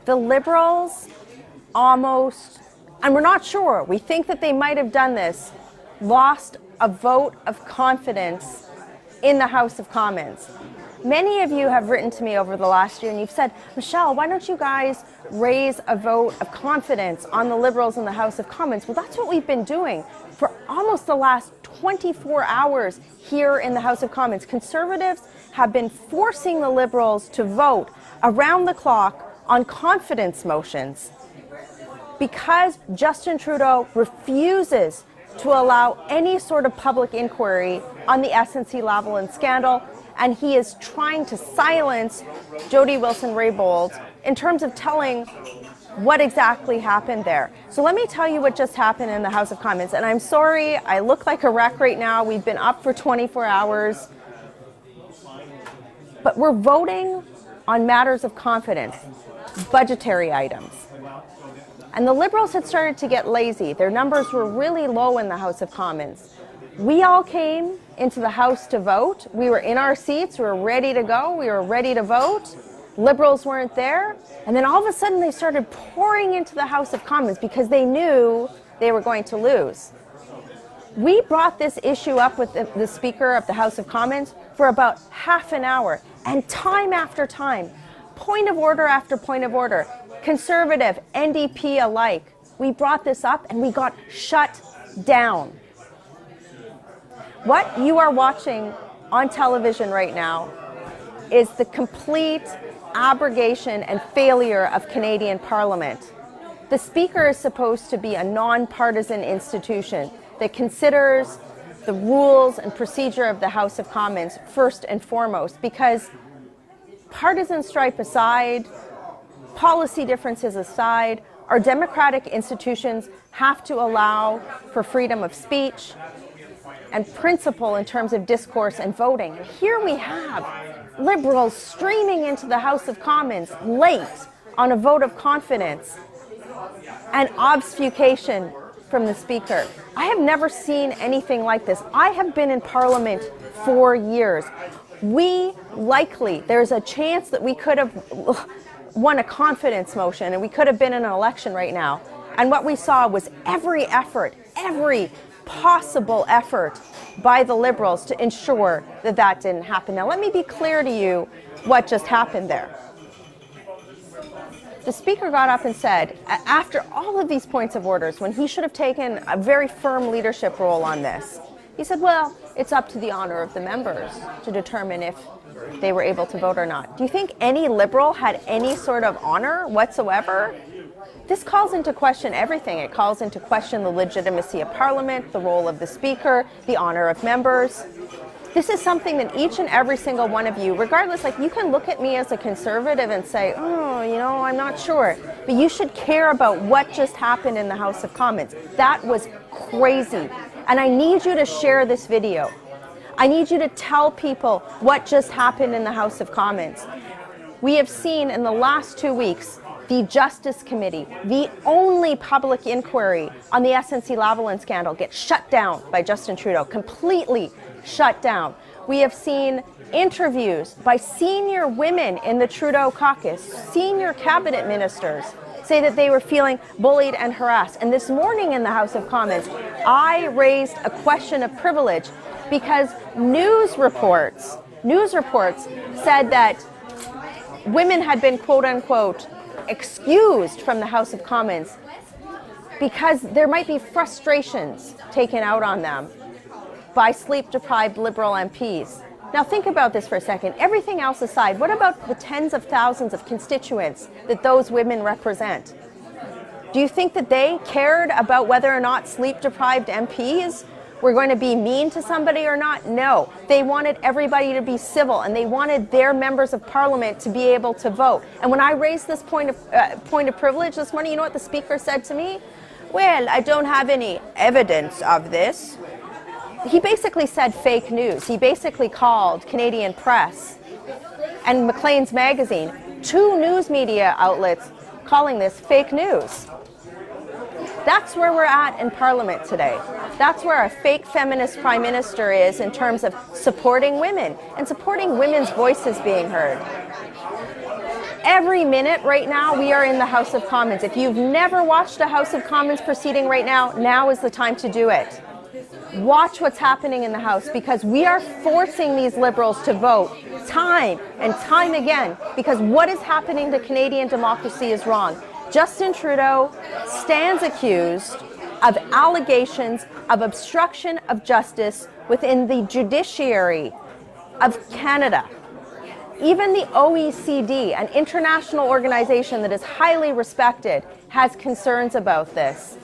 The Liberals almost, and we're not sure, we think that they might have done this, lost a vote of confidence in the House of Commons. Many of you have written to me over the last year and you've said, Michelle, why don't you guys raise a vote of confidence on the Liberals in the House of Commons? Well, that's what we've been doing for almost the last 24 hours here in the House of Commons. Conservatives have been forcing the Liberals to vote around the clock on confidence motions because Justin Trudeau refuses to allow any sort of public inquiry on the SNC-Lavalin scandal, and he is trying to silence Jody Wilson-Raybould in terms of telling what exactly happened there. So let me tell you what just happened in the House of Commons, and I'm sorry, I look like a wreck right now. We've been up for 24 hours, but we're voting on matters of confidence, budgetary items. And the Liberals had started to get lazy. Their numbers were really low in the House of Commons. We all came into the House to vote. We were in our seats. We were ready to go. We were ready to vote. Liberals weren't there. And then all of a sudden they started pouring into the House of Commons because they knew they were going to lose. We brought this issue up with the Speaker of the House of Commons for about half an hour. And time after time, point of order after point of order, Conservative, NDP alike, we brought this up and we got shut down. What you are watching on television right now is the complete abrogation and failure of Canadian Parliament. The Speaker is supposed to be a nonpartisan institution that considers the rules and procedure of the House of Commons first and foremost, because partisan stripe aside, policy differences aside, our democratic institutions have to allow for freedom of speech and principle in terms of discourse and voting. And here we have Liberals streaming into the House of Commons late on a vote of confidence and obfuscation from the Speaker. I have never seen anything like this. I have been in Parliament for years. There's a chance that we could have won a confidence motion and we could have been in an election right now. And what we saw was every possible effort by the Liberals to ensure that that didn't happen. Now, let me be clear to you what just happened there. The Speaker got up and said, after all of these points of orders, when he should have taken a very firm leadership role on this, he said, well, it's up to the honor of the members to determine if they were able to vote or not. Do you think any Liberal had any sort of honor whatsoever? This calls into question everything. It calls into question the legitimacy of Parliament, the role of the Speaker, the honor of members. This is something that each and every single one of you, regardless, like you can look at me as a Conservative and say, oh, I'm not sure. But you should care about what just happened in the House of Commons. That was crazy. And I need you to share this video. I need you to tell people what just happened in the House of Commons. We have seen in the last 2 weeks the Justice Committee, the only public inquiry on the SNC-Lavalin scandal, get shut down by Justin Trudeau, completely shut down. We have seen interviews by senior women in the Trudeau caucus, senior cabinet ministers, say that they were feeling bullied and harassed. And this morning in the House of Commons, I raised a question of privilege because news reports said that women had been, quote unquote, excused from the House of Commons because there might be frustrations taken out on them by sleep-deprived Liberal MPs. Now think about this for a second. Everything else aside, what about the tens of thousands of constituents that those women represent? Do you think that they cared about whether or not sleep-deprived MPs were going to be mean to somebody or not? No. They wanted everybody to be civil, and they wanted their members of Parliament to be able to vote. And when I raised this point of privilege this morning, you know what the Speaker said to me? Well, I don't have any evidence of this. He basically said fake news. He basically called Canadian Press and Maclean's Magazine, two news media outlets, calling this fake news. That's where we're at in Parliament today. That's where a fake feminist Prime Minister is in terms of supporting women and supporting women's voices being heard. Every minute right now, we are in the House of Commons. If you've never watched a House of Commons proceeding right now, now is the time to do it. Watch what's happening in the House, because we are forcing these Liberals to vote time and time again, because what is happening to Canadian democracy is wrong. Justin Trudeau stands accused of allegations of obstruction of justice within the judiciary of Canada. Even the OECD, an international organization that is highly respected, has concerns about this.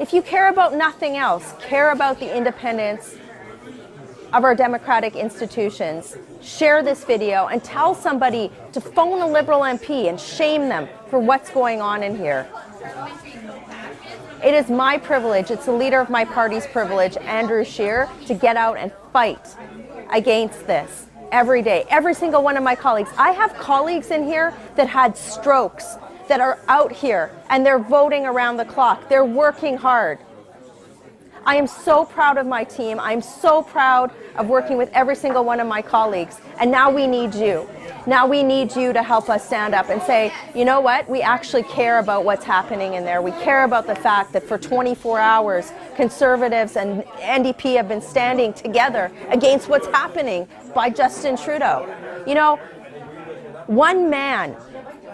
If you care about nothing else, care about the independence of our democratic institutions, share this video and tell somebody to phone a Liberal MP and shame them for what's going on in here. It is my privilege, it's the leader of my party's privilege, Andrew Scheer, to get out and fight against this every day. Every single one of my colleagues. I have colleagues in here that had strokes, that are out here, and they're voting around the clock. They're working hard. I am so proud of my team. I'm so proud of working with every single one of my colleagues. And now we need you. Now we need you to help us stand up and say, you know what? We actually care about what's happening in there. We care about the fact that for 24 hours, Conservatives and NDP have been standing together against what's happening by Justin Trudeau. You know, one man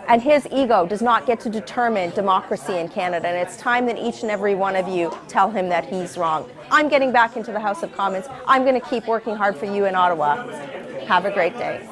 and his ego does not get to determine democracy in Canada, and it's time that each and every one of you tell him that he's wrong. I'm getting back into the House of Commons. I'm going to keep working hard for you in Ottawa. Have a great day.